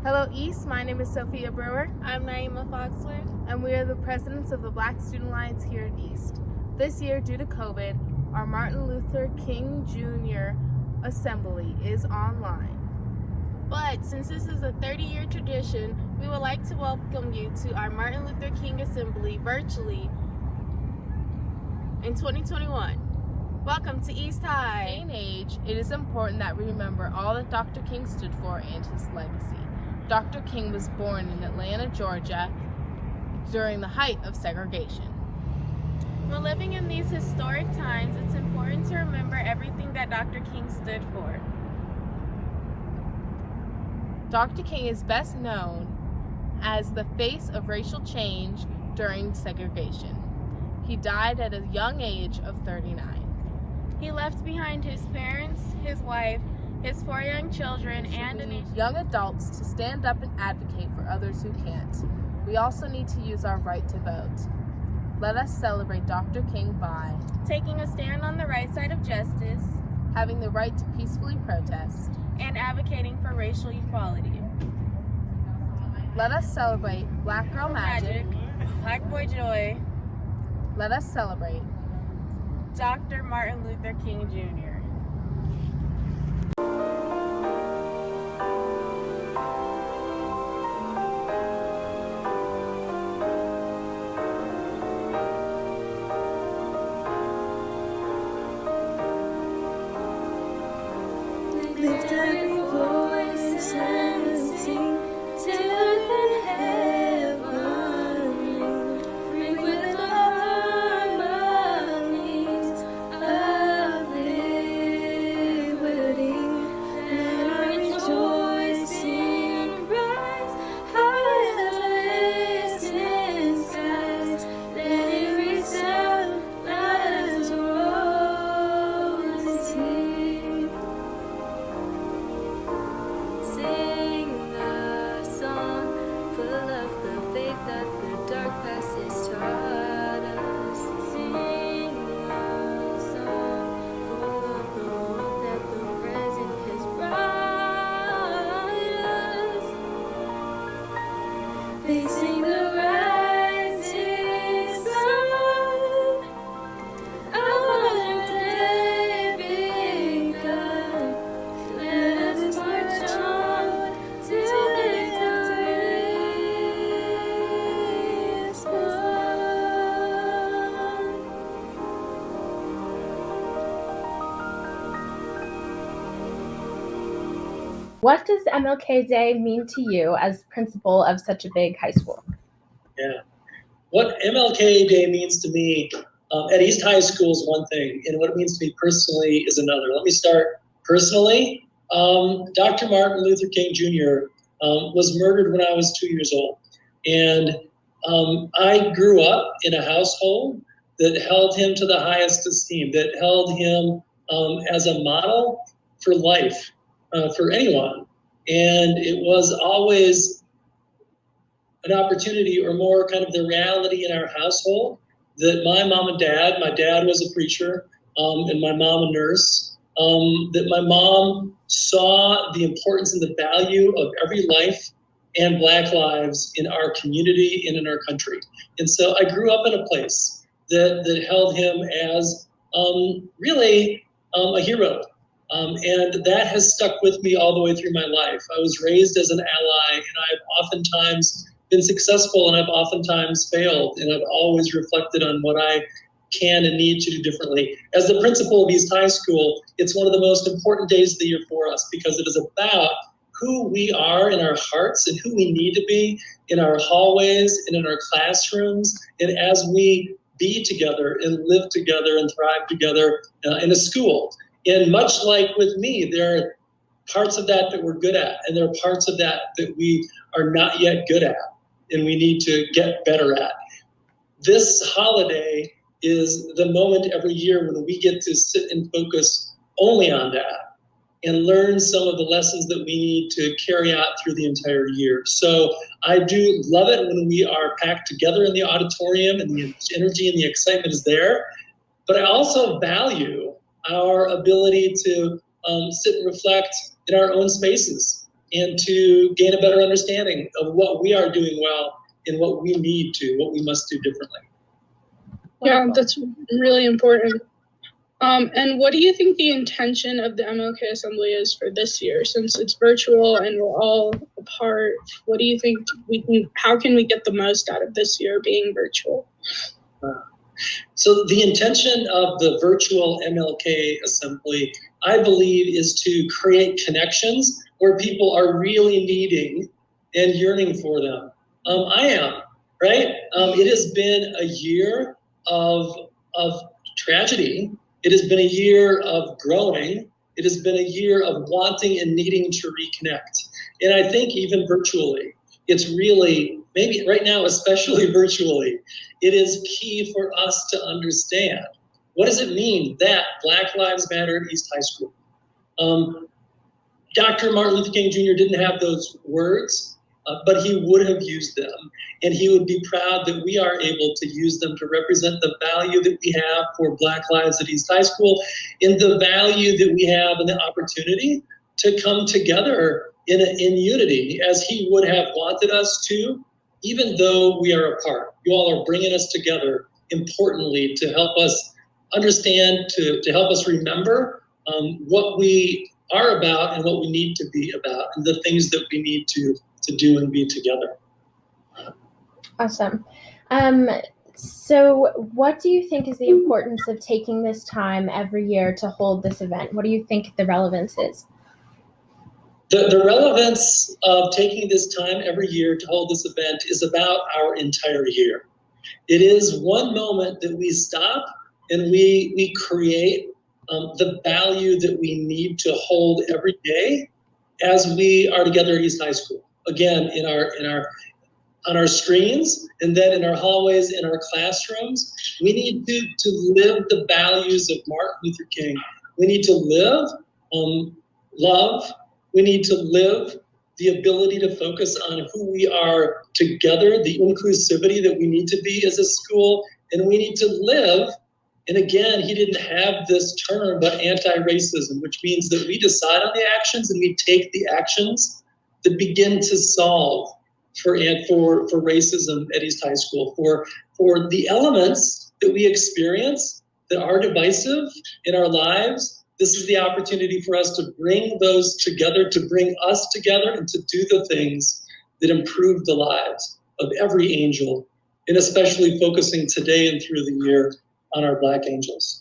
Hello East, my name is Sophia Brewer. I'm Naima Foxler. And we are the presidents of the Black Student Alliance here at East. This year, due to COVID, our Martin Luther King Jr. Assembly is online. But since this is a 30-year tradition, we would like to welcome you to our Martin Luther King Assembly virtually in 2021. Welcome to East High. In age, it is important that we remember all that Dr. King stood for and his legacy. Dr. King was born in Atlanta, Georgia, during the height of segregation. When living in these historic times, it's important to remember everything that Dr. King stood for. Dr. King is best known as the face of racial change during segregation. He died at a young age of 39. He left behind his parents, his wife, his 4 young children, and we need young adults to stand up and advocate for others who can't. We also need to use our right to vote. Let us celebrate Dr. King by taking a stand on the right side of justice, having the right to peacefully protest, and advocating for racial equality. Let us celebrate Black Girl Magic, Black Boy Joy. Let us celebrate Dr. Martin Luther King Jr. Lift every voice and sing till earth and heaven ring with the harmonies of liberty. Let our rejoicing rise high as listening skies. Let it resound loud as royalty. Sing a song full of the faith that the dark past has taught us. Sing a song full of the hope that the present has brought us. They sing the rising sun. Another day begun. Let us march on till victory is won. What does MLK Day mean to you as principal of such a big high school? Yeah. What MLK Day means to me at East High School is one thing, and what it means to me personally is another. Let me start personally. Dr. Martin Luther King Jr. Was murdered when I was 2 years old. And I grew up in a household that held him to the highest esteem, that held him as a model for life, for anyone. And it was always an opportunity, or more kind of the reality in our household, that my mom and dad, my dad was a preacher, and my mom a nurse, that my mom saw the importance and the value of every life and Black lives in our community and in our country. And so I grew up in a place that held him as really a hero. And that has stuck with me all the way through my life. I was raised as an ally, and I've oftentimes been successful, and I've oftentimes failed, and I've always reflected on what I can and need to do differently. As the principal of East High School, it's one of the most important days of the year for us, because it is about who we are in our hearts and who we need to be in our hallways and in our classrooms, and as we be together and live together and thrive together in a school. And much like with me, there are parts of that we're good at, and there are parts of that we are not yet good at, and we need to get better at. This holiday is the moment every year when we get to sit and focus only on that and learn some of the lessons that we need to carry out through the entire year. So I do love it when we are packed together in the auditorium and the energy and the excitement is there. But I also value our ability to sit and reflect in our own spaces and to gain a better understanding of what we are doing well and what we must do differently. Yeah, that's really important. And what do you think the intention of the MLK Assembly is for this year? Since it's virtual and we're all apart, what do you think how can we get the most out of this year being virtual? So the intention of the virtual MLK Assembly, I believe, is to create connections where people are really needing and yearning for them. I am, right? It has been a year of tragedy. It has been a year of growing. It has been a year of wanting and needing to reconnect. And I think even virtually, it's really, maybe right now, especially virtually, it is key for us to understand, what does it mean that Black Lives Matter at East High School? Dr. Martin Luther King Jr. didn't have those words, but he would have used them. And he would be proud that we are able to use them to represent the value that we have for Black lives at East High School, and the value that we have and the opportunity to come together in unity, as he would have wanted us to, even though we are apart. You all are bringing us together, importantly, to help us understand, to help us remember what we are about and what we need to be about, and the things that we need to do and be together. Awesome. So what do you think is the importance of taking this time every year to hold this event? What do you think the relevance is? The relevance of taking this time every year to hold this event is about our entire year. It is one moment that we stop and we create the value that we need to hold every day as we are together at East High School. Again, on our screens, and then in our hallways, in our classrooms, we need to live the values of Martin Luther King. We need to live love. We need to live the ability to focus on who we are together, the inclusivity that we need to be as a school, and we need to live. And again, he didn't have this term, but anti-racism, which means that we decide on the actions and we take the actions that begin to solve for racism at East High School, for the elements that we experience that are divisive in our lives. This is the opportunity for us to bring those together, to bring us together, and to do the things that improve the lives of every angel, and especially focusing today and through the year on our Black angels.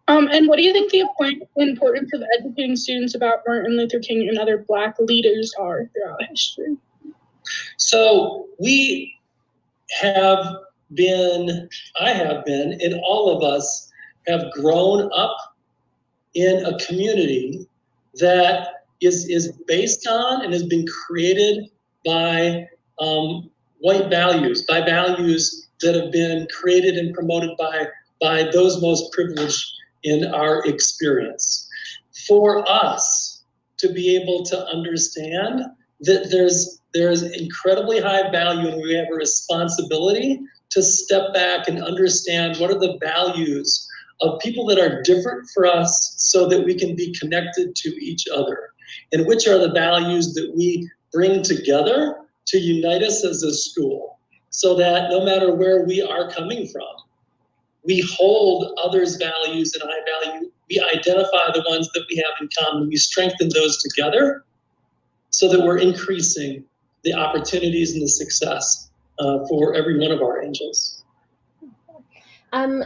And what do you think the importance of educating students about Martin Luther King and other Black leaders are throughout history? So I have been, and all of us have grown up in a community that is based on and has been created by white values, by values that have been created and promoted by those most privileged in our experience. For us to be able to understand that there's incredibly high value, and we have a responsibility to step back and understand what are the values of people that are different for us, so that we can be connected to each other, and which are the values that we bring together to unite us as a school, so that no matter where we are coming from, we hold others' values and high value. We identify the ones that we have in common. We strengthen those together so that we're increasing the opportunities and the success for every one of our angels.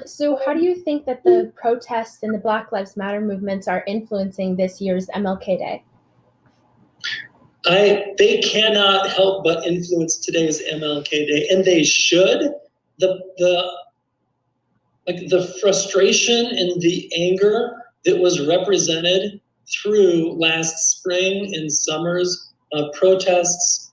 So how do you think that the protests and the Black Lives Matter movements are influencing this year's MLK Day? They cannot help but influence today's MLK Day, and they should. The frustration and the anger that was represented through last spring and summer's protests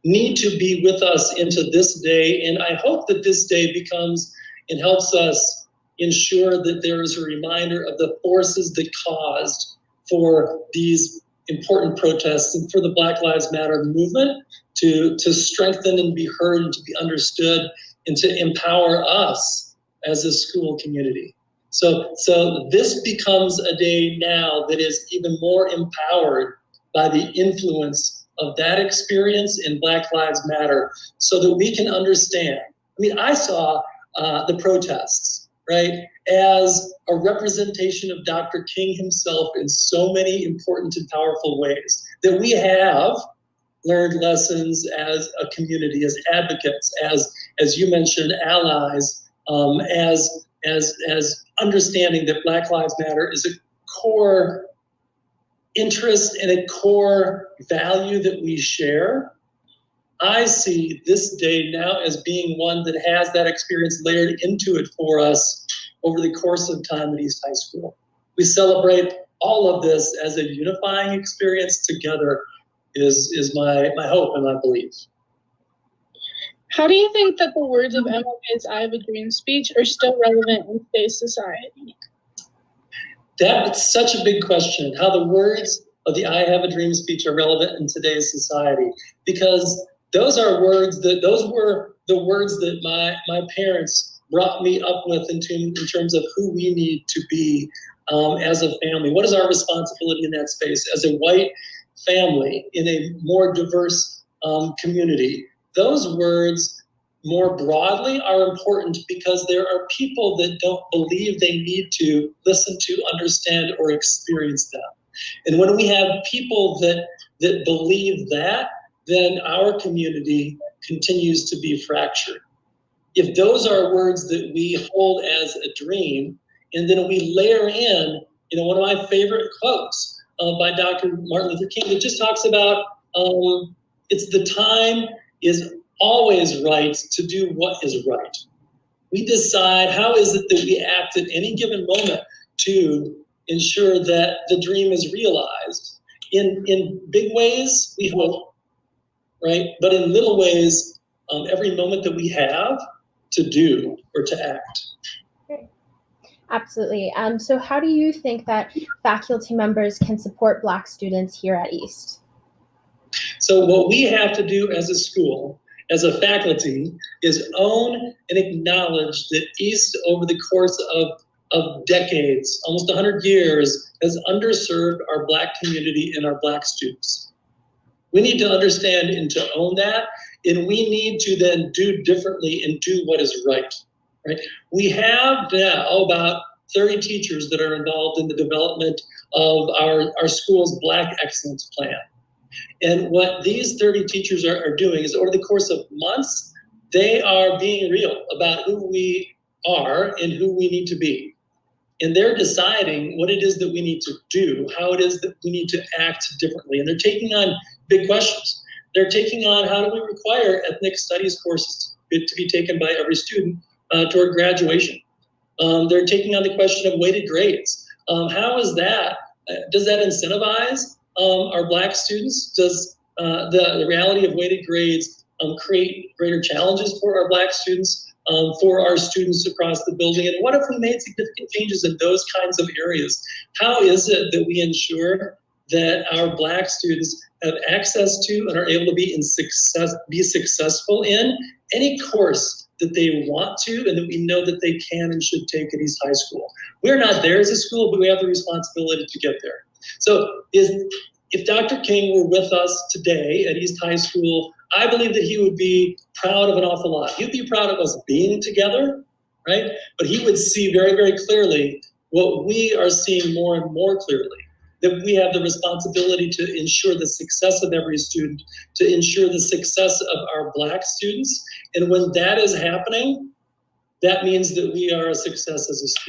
need to be with us into this day. And I hope that this day becomes and helps us ensure that there is a reminder of the forces that caused for these important protests and for the Black Lives Matter movement to strengthen and be heard and to be understood and to empower us as a school community. So this becomes a day now that is even more empowered by the influence of that experience in Black Lives Matter, so that we can understand. I mean, I saw the protests, right, as a representation of Dr. King himself in so many important and powerful ways, that we have learned lessons as a community, as advocates, as you mentioned, allies, as understanding that Black Lives Matter is a core interest and a core value that we share. I see this day now as being one that has that experience layered into it for us over the course of time at East High School. We celebrate all of this as a unifying experience together is my hope and my belief. How do you think that the words of MLK's I Have a Dream speech are still relevant in today's society? That's such a big question, how the words of the I Have a Dream speech are relevant in today's society, because those were the words that my parents brought me up with in terms of who we need to be as a family. What is our responsibility in that space as a white family in a more diverse community? Those words more broadly are important because there are people that don't believe they need to listen to, understand, or experience them. And when we have people that believe that, then our community continues to be fractured. If those are words that we hold as a dream, and then we layer in, one of my favorite quotes by Dr. Martin Luther King that just talks about it's the time is always right to do what is right. We decide how is it that we act at any given moment to ensure that the dream is realized. In big ways, we hope, right? But in little ways, every moment that we have to do or to act. Absolutely. So how do you think that faculty members can support Black students here at East? So what we have to do as a school, as a faculty, is own and acknowledge that East, over the course of decades, almost 100 years, has underserved our Black community and our Black students. We need to understand and to own that, and we need to then do differently and do what is right. Right? We have now about 30 teachers that are involved in the development of our school's Black Excellence Plan. And what these 30 teachers are doing is over the course of months, they are being real about who we are and who we need to be. And they're deciding what it is that we need to do, how it is that we need to act differently. And they're taking on big questions. They're taking on how do we require ethnic studies courses to be taken by every student toward graduation. They're taking on the question of weighted grades. How is that? Does that incentivize our Black students? Does the reality of weighted grades create greater challenges for our Black students, for our students across the building? And what if we made significant changes in those kinds of areas? How is it that we ensure that our Black students have access to and are able to be successful in any course that they want to and that we know that they can and should take at East High School? We're not there as a school, but we have the responsibility to get there. So if Dr. King were with us today at East High School, I believe that he would be proud of an awful lot. He'd be proud of us being together, right? But he would see very, very clearly what we are seeing more and more clearly, that we have the responsibility to ensure the success of every student, to ensure the success of our Black students. And when that is happening, that means that we are a success as a school.